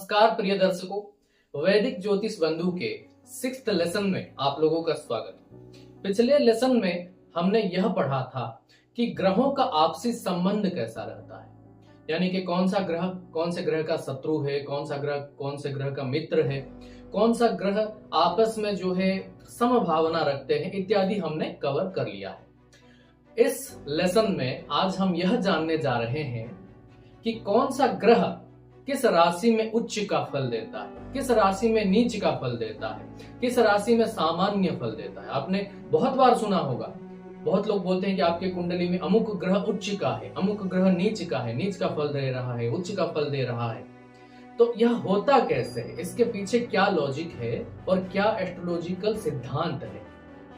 नमस्कार प्रिय दर्शकों, वैदिक ज्योतिष बंधु के 6th लेसन में आप लोगों का स्वागत। पिछले लेसन में हमने यह पढ़ा था कि ग्रहों का आपसी संबंध कैसा रहता है, यानी कि कौन सा ग्रह कौन से ग्रह का शत्रु है, कौन सा ग्रह कौन से ग्रह का मित्र है, कौन सा ग्रह आपस में जो है समभावना रखते हैं इत्यादि हमने कवर कर लिया है। इस लेसन में आज हम यह जानने जा रहे हैं कि कौन सा ग्रह किस राशि में उच्च का फल देता है, किस राशि में नीच का फल देता है, किस राशि में सामान्य फल देता है। आपने बहुत बार सुना होगा, बहुत लोग बोलते हैं कि आपके कुंडली में अमुक ग्रह उच्च का है, अमुक ग्रह नीच का है, नीच का फल दे रहा है, उच्च का फल दे रहा है। तो यह होता कैसे है, इसके पीछे क्या लॉजिक है और क्या एस्ट्रोलॉजिकल सिद्धांत है।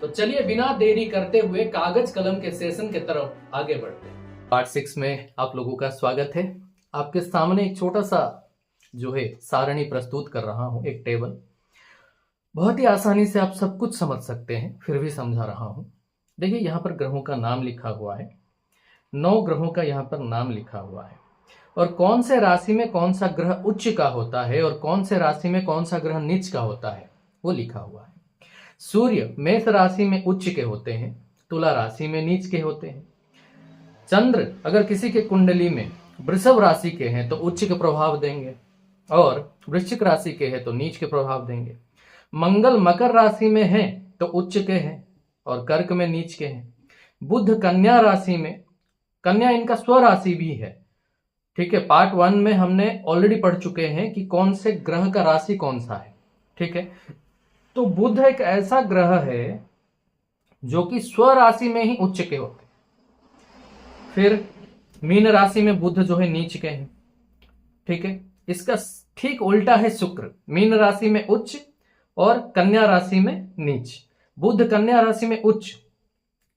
तो चलिए बिना देरी करते हुए कागज कलम के सेशन की तरफ आगे बढ़ते हैं। पार्ट 6 में आप लोगों का स्वागत है। आपके सामने एक छोटा सा जो है सारणी प्रस्तुत कर रहा हूं, एक टेबल। बहुत ही आसानी से आप सब कुछ समझ सकते हैं, फिर भी समझा रहा हूं। देखिए यहाँ पर ग्रहों का नाम लिखा हुआ है, 9 ग्रहों का यहाँ पर नाम लिखा हुआ है, और कौन से राशि में कौन सा ग्रह उच्च का होता है और कौन से राशि में कौन सा ग्रह नीच का होता है वो लिखा हुआ है। सूर्य मेष राशि में उच्च के होते हैं, तुला राशि में नीच के होते हैं। चंद्र अगर किसी के कुंडली में वृषभ राशि के हैं तो उच्च के प्रभाव देंगे, और वृश्चिक राशि के हैं तो नीच के प्रभाव देंगे। मंगल मकर राशि में है तो उच्च के हैं और कर्क में नीच के हैं। बुध कन्या राशि में, कन्या इनका स्वराशि भी है, ठीक है। पार्ट 1 में हमने ऑलरेडी पढ़ चुके हैं कि कौन से ग्रह का राशि कौन सा है, ठीक है। तो बुध एक ऐसा ग्रह है जो कि स्वराशि में ही उच्च के होते हैं। फिर मीन राशि में बुध जो है नीच के हैं, ठीक है। इसका ठीक उल्टा है शुक्र, मीन राशि में उच्च और कन्या राशि में नीच। बुध कन्या राशि में उच्च,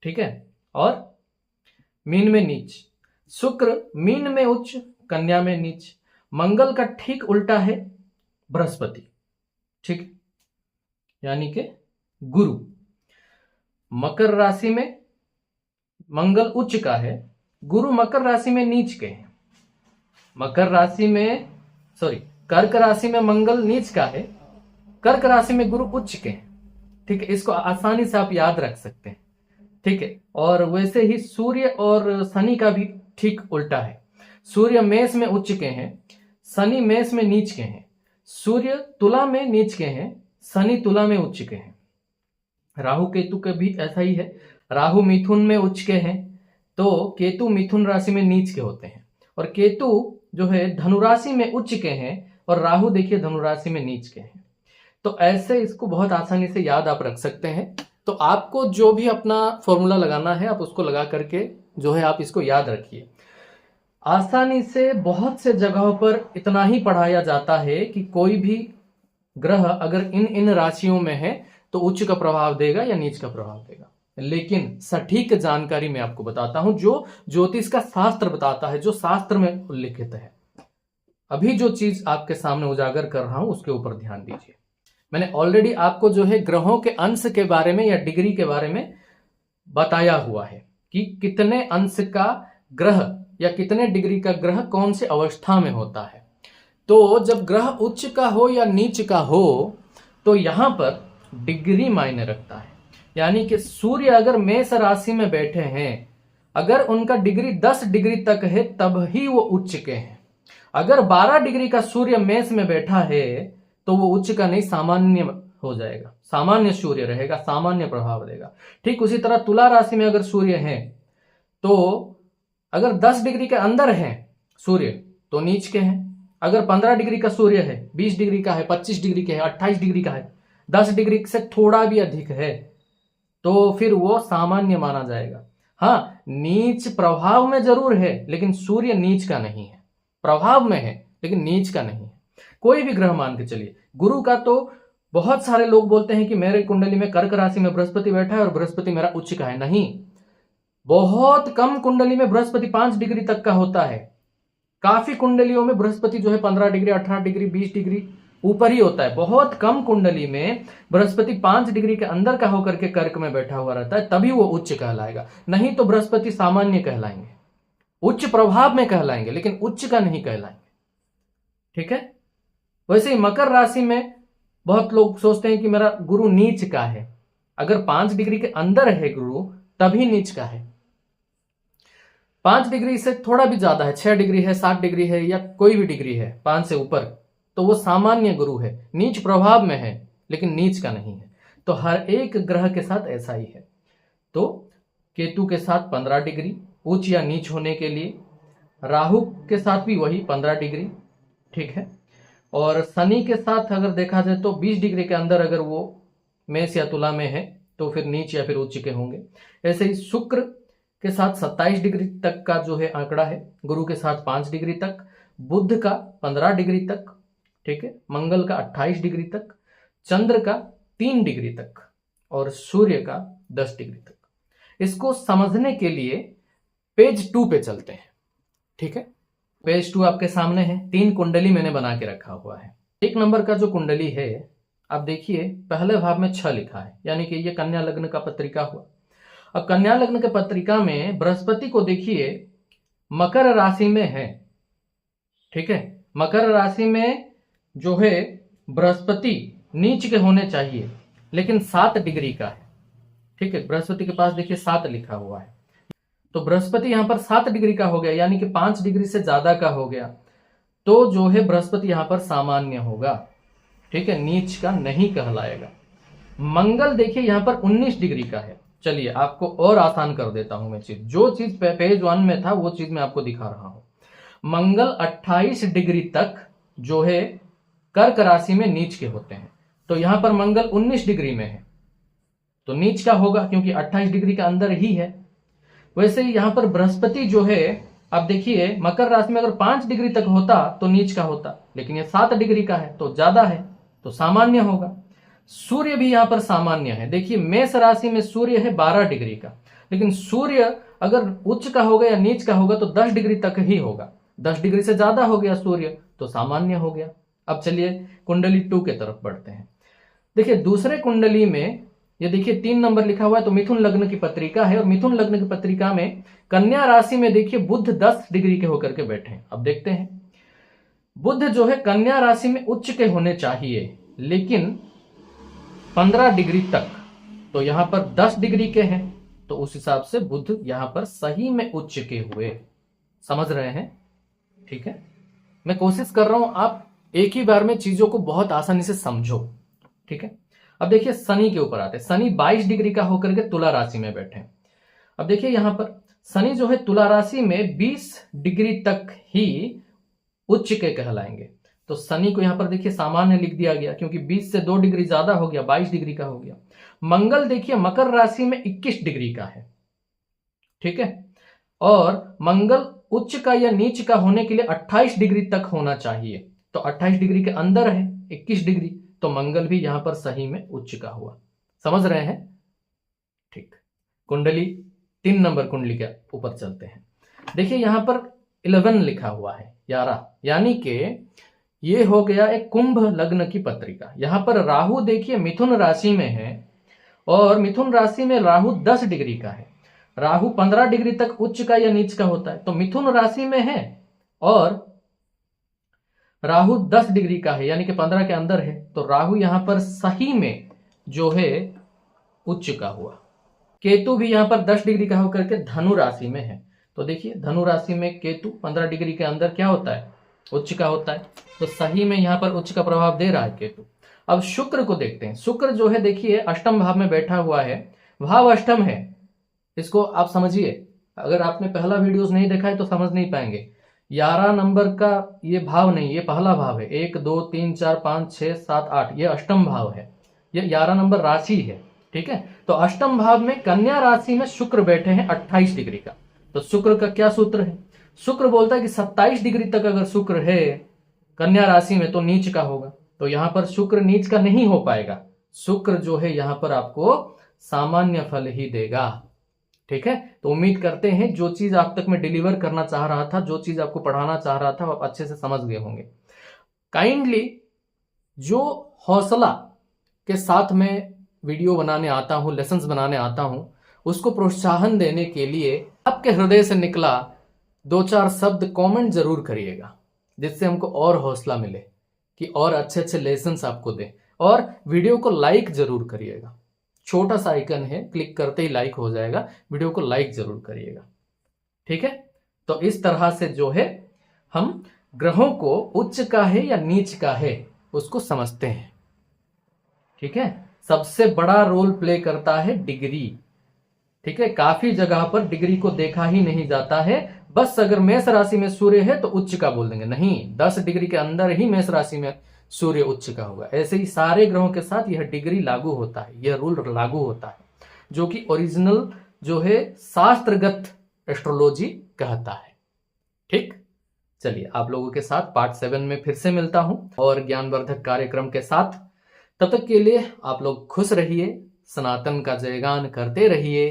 ठीक है, और मीन में नीच। शुक्र मीन में उच्च, कन्या में नीच। मंगल का ठीक उल्टा है बृहस्पति, ठीक, यानी कि गुरु। मकर राशि में मंगल उच्च का है, गुरु मकर राशि में नीच के हैं। मकर राशि में कर्क राशि में मंगल नीच का है, कर्क राशि में गुरु उच्च के हैं, ठीक है। इसको आसानी से आप याद रख सकते हैं, ठीक है। और वैसे ही सूर्य और शनि का भी ठीक उल्टा है। सूर्य मेष में उच्च के हैं, शनि मेष में नीच के हैं। सूर्य तुला में नीच के हैं, शनि तुला में उच्च के हैं। राहु केतु के भी ऐसा ही है, राहु मिथुन में उच्च के हैं तो केतु मिथुन राशि में नीच के होते हैं, और केतु जो है धनुराशि में उच्च के हैं और राहु देखिए धनुराशि में नीच के हैं। तो ऐसे इसको बहुत आसानी से याद आप रख सकते हैं। तो आपको जो भी अपना फॉर्मूला लगाना है आप उसको लगा करके जो है आप इसको याद रखिए। आसानी से बहुत से जगहों पर इतना ही पढ़ाया जाता है कि कोई भी ग्रह अगर इन राशियों में है तो उच्च का प्रभाव देगा या नीच का प्रभाव देगा। लेकिन सटीक जानकारी मैं आपको बताता हूं जो ज्योतिष का शास्त्र बताता है, जो शास्त्र में उल्लिखित है। अभी जो चीज आपके सामने उजागर कर रहा हूं उसके ऊपर ध्यान दीजिए। मैंने ऑलरेडी आपको जो है ग्रहों के अंश के बारे में या डिग्री के बारे में बताया हुआ है कि कितने अंश का ग्रह या कितने डिग्री का ग्रह कौन से अवस्था में होता है। तो जब ग्रह उच्च का हो या नीच का हो तो यहां पर डिग्री मायने रखता है। यानी कि सूर्य अगर मेष राशि में बैठे हैं, अगर उनका डिग्री 10 डिग्री तक है तब ही वो उच्च के हैं। अगर 12 डिग्री का सूर्य मेष में बैठा है तो वो उच्च का नहीं सामान्य हो जाएगा, सामान्य सूर्य रहेगा, सामान्य प्रभाव देगा। ठीक उसी तरह तुला राशि में अगर सूर्य है तो अगर 10 डिग्री के अंदर है सूर्य तो नीच के हैं। अगर 15 डिग्री का सूर्य है, 20 डिग्री का है, 25 डिग्री का है, 28 डिग्री का है, 10 डिग्री से थोड़ा भी अधिक है तो फिर वो सामान्य माना जाएगा। हाँ, नीच प्रभाव में जरूर है लेकिन सूर्य नीच का नहीं है, प्रभाव में है लेकिन नीच का नहीं है। कोई भी ग्रह मान के चलिए, गुरु का तो बहुत सारे लोग बोलते हैं कि मेरे कुंडली में कर्क राशि में बृहस्पति बैठा है और बृहस्पति मेरा उच्च का है। नहीं, बहुत कम कुंडली में बृहस्पति 5 डिग्री तक का होता है। काफी कुंडलियों में बृहस्पति जो है 15 डिग्री, 18 डिग्री, 20 डिग्री ऊपर ही होता है। बहुत कम कुंडली में बृहस्पति 5 डिग्री के अंदर का होकर के कर्क में बैठा हुआ रहता है, तभी वो उच्च कहलाएगा। नहीं तो बृहस्पति सामान्य कहलाएंगे, उच्च प्रभाव में कहलाएंगे लेकिन उच्च का नहीं कहलाएंगे, ठीक है। वैसे ही मकर राशि में बहुत लोग सोचते हैं कि मेरा गुरु नीच का है। अगर 5 डिग्री के अंदर है गुरु तभी नीच का है। 5 डिग्री से थोड़ा भी ज्यादा है, 6 डिग्री है, 7 डिग्री है, या कोई भी डिग्री है 5 से ऊपर, तो वो सामान्य गुरु है, नीच प्रभाव में है लेकिन नीच का नहीं है। तो हर एक ग्रह के साथ ऐसा ही है। तो केतु के साथ 15 डिग्री उच्च या नीच होने के लिए, राहु के साथ भी वही 15 डिग्री, ठीक है। और शनि के साथ अगर देखा जाए तो 20 डिग्री के अंदर अगर वो मेष या तुला में है तो फिर नीच या फिर उच्च के होंगे। ऐसे ही शुक्र के साथ 27 डिग्री तक का जो है आंकड़ा है, गुरु के साथ 5 डिग्री तक, बुध का 15 डिग्री तक, ठीक है, मंगल का 28 डिग्री तक, चंद्र का 3 डिग्री तक और सूर्य का 10 डिग्री तक। इसको समझने के लिए पेज 2 पे चलते हैं, ठीक है। पेज 2 आपके सामने है, 3 कुंडली मैंने बना के रखा हुआ है। 1 नंबर का जो कुंडली है आप देखिए, पहले भाव में 6 लिखा है, यानी कि ये कन्या लग्न का पत्रिका हुआ। अब कन्या लग्न के पत्रिका में बृहस्पति को देखिए मकर राशि में है, ठीक है। मकर राशि में जो है बृहस्पति नीच के होने चाहिए लेकिन 7 डिग्री का है, ठीक है। बृहस्पति के पास देखिए 7 लिखा हुआ है, तो बृहस्पति यहां पर 7 डिग्री का हो गया, यानी कि 5 डिग्री से ज्यादा का हो गया, तो जो है बृहस्पति यहां पर सामान्य होगा, ठीक है, नीच का नहीं कहलाएगा। मंगल देखिए यहां पर 19 डिग्री का है। चलिए आपको और आसान कर देता हूं मैं चीज, जो चीज पेज 1 में था वो चीज मैं आपको दिखा रहा हूं। मंगल 28 डिग्री तक जो है कर्क राशि में नीच के होते हैं, तो यहां पर मंगल 19 डिग्री में है तो नीच का होगा क्योंकि 28 डिग्री के अंदर ही है। वैसे ही यहां पर बृहस्पति जो है, आप देखिए मकर राशि में अगर 5 डिग्री तक होता तो नीच का होता, लेकिन ये 7 डिग्री का है तो ज्यादा है तो सामान्य होगा। सूर्य भी यहां पर सामान्य है। देखिए मेष राशि में सूर्य है 12 डिग्री का, लेकिन सूर्य अगर उच्च का होगा या नीच का होगा तो 10 डिग्री तक ही होगा। 10 डिग्री से ज्यादा हो गया सूर्य तो सामान्य हो गया। अब चलिए कुंडली 2 के तरफ बढ़ते हैं। देखिए दूसरे कुंडली में ये देखिए 3 नंबर लिखा हुआ है, तो मिथुन लग्न की पत्रिका है, और मिथुन लग्न की पत्रिका में कन्या राशि में देखिए बुध 10 डिग्री के होकर के बैठे हैं। अब देखते हैं, बुध जो है कन्या राशि में उच्च के होने चाहिए लेकिन 15 डिग्री तक, तो यहां पर 10 डिग्री के हैं, तो उस हिसाब से बुध यहां पर सही में उच्च के हुए। समझ रहे हैं, ठीक है। मैं कोशिश कर रहा हूं आप एक ही बार में चीजों को बहुत आसानी से समझो, ठीक है। अब देखिए शनि के ऊपर आते हैं। शनि 22 डिग्री का होकर के तुला राशि में बैठे हैं। अब देखिए यहां पर शनि जो है तुला राशि में 20 डिग्री तक ही उच्च के कहलाएंगे, तो शनि को यहां पर देखिए सामान्य लिख दिया गया क्योंकि 20 से 2 डिग्री ज्यादा हो गया, 22 डिग्री का हो गया। मंगल देखिए मकर राशि में 21 डिग्री का है, ठीक है, और मंगल उच्च का या नीच का होने के लिए 28 डिग्री तक होना चाहिए, तो 28 डिग्री के अंदर है 21 डिग्री, तो मंगल भी यहां पर सही में उच्च का हुआ। समझ रहे हैं, ठीक। कुंडली 3 नंबर कुंडली के ऊपर चलते हैं। देखिए यहां पर 11 लिखा हुआ है, 11, यानी कि ये हो गया एक कुंभ लग्न की पत्रिका। यहां पर राहु देखिए मिथुन राशि में है, और मिथुन राशि में राहु 10 डिग्री का है। राहु 15 डिग्री तक उच्च का या नीच का होता है, तो मिथुन राशि में है और राहु 10 डिग्री का है, यानी कि 15 के अंदर है, तो राहु यहां पर सही में जो है उच्च का हुआ। केतु भी यहां पर 10 डिग्री का होकर के धनु राशि में है, तो देखिए धनु राशि में केतु 15 डिग्री के अंदर क्या होता है, उच्च का होता है, तो सही में यहां पर उच्च का प्रभाव दे रहा है केतु। अब शुक्र को देखते हैं। शुक्र जो है देखिए अष्टम भाव में बैठा हुआ है, भाव अष्टम है, इसको आप समझिए। अगर आपने पहला वीडियोस नहीं देखा है तो समझ नहीं पाएंगे। 11 नंबर का ये भाव नहीं, ये पहला भाव है। 1 2 3 4 5 6 7 8 ये अष्टम भाव है, ये 11 नंबर राशि है, ठीक है। तो अष्टम भाव में कन्या राशि में शुक्र बैठे हैं 28 डिग्री का, तो शुक्र का क्या सूत्र है, शुक्र बोलता है कि 27 डिग्री तक अगर शुक्र है कन्या राशि में तो नीच का होगा, तो यहां पर शुक्र नीच का नहीं हो पाएगा। शुक्र जो है यहां पर आपको सामान्य फल ही देगा, ठीक है। तो उम्मीद करते हैं जो चीज आप तक मैं डिलीवर करना चाह रहा था, जो चीज आपको पढ़ाना चाह रहा था, आप अच्छे से समझ गए होंगे। काइंडली जो हौसला के साथ मैं वीडियो बनाने आता हूं, लेसन्स बनाने आता हूं, उसको प्रोत्साहन देने के लिए आपके हृदय से निकला 2-4 शब्द कमेंट जरूर करिएगा, जिससे हमको और हौसला मिले कि और अच्छे अच्छे लेसन्स आपको दें। और वीडियो को लाइक जरूर करिएगा, छोटा सा आइकन है, क्लिक करते ही लाइक हो जाएगा, वीडियो को लाइक जरूर करिएगा। ठीक है, तो इस तरह से जो है हम ग्रहों को उच्च का है या नीच का है उसको समझते हैं। ठीक है, सबसे बड़ा रोल प्ले करता है डिग्री। ठीक है, काफी जगह पर डिग्री को देखा ही नहीं जाता है, बस अगर मेष राशि में सूर्य है तो उच्च का बोल देंगे, नहीं, 10 डिग्री के अंदर ही मेष राशि में सूर्य उच्च का होगा। ऐसे ही सारे ग्रहों के साथ यह डिग्री लागू होता है, यह रूल लागू होता है, जो कि ओरिजिनल जो है शास्त्रगत एस्ट्रोलॉजी कहता है। ठीक, चलिए आप लोगों के साथ पार्ट 7 में फिर से मिलता हूं और ज्ञानवर्धक कार्यक्रम के साथ। तब तक के लिए आप लोग खुश रहिए, सनातन का जयगान करते रहिए।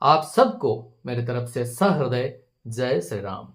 आप सबको मेरी तरफ से सहृदय जय श्री राम।